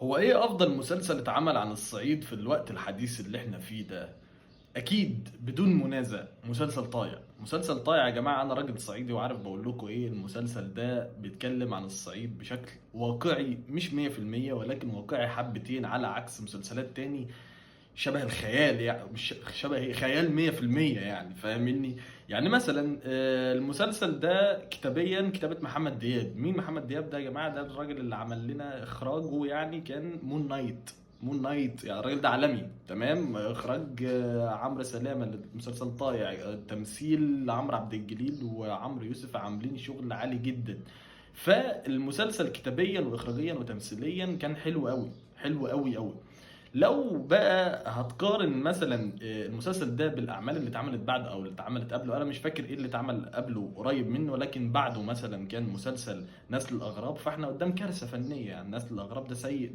هو ايه افضل مسلسل اتعمل عن الصعيد في الوقت الحديث اللي احنا فيه ده؟ اكيد بدون منازع مسلسل طايع. مسلسل طايع يا جماعه، انا راجل صعيدي وعارف بقول لكم ايه. المسلسل ده بيتكلم عن الصعيد بشكل واقعي، مش 100% ولكن واقعي حبتين، على عكس مسلسلات تاني شبه الخيال. يعني مش شبه، هي خيال 100%، يعني فاهمني. يعني مثلا المسلسل ده كتابيا كتابة محمد دياب. مين محمد دياب ده يا جماعة؟ ده الراجل اللي عمل لنا اخراجه، يعني كان مون نايت. مون نايت يعني الراجل ده عالمي. تمام. اخراج عمرو سلامة المسلسل طايع، تمثيل عمرو عبد الجليل وعمرو يوسف عاملين شغل عالي جدا. فالمسلسل كتابيا واخراجيا وتمثيليا كان حلو قوي، حلو قوي قوي. لو بقى هتقارن مثلا المسلسل ده بالاعمال اللي اتعملت بعد او اللي اتعملت قبله، انا مش فاكر ايه اللي اتعمل قبله قريب منه، ولكن بعده مثلا كان مسلسل نسل الاغراب، فاحنا قدام كارثه فنيه. يعني نسل الاغراب ده سيء.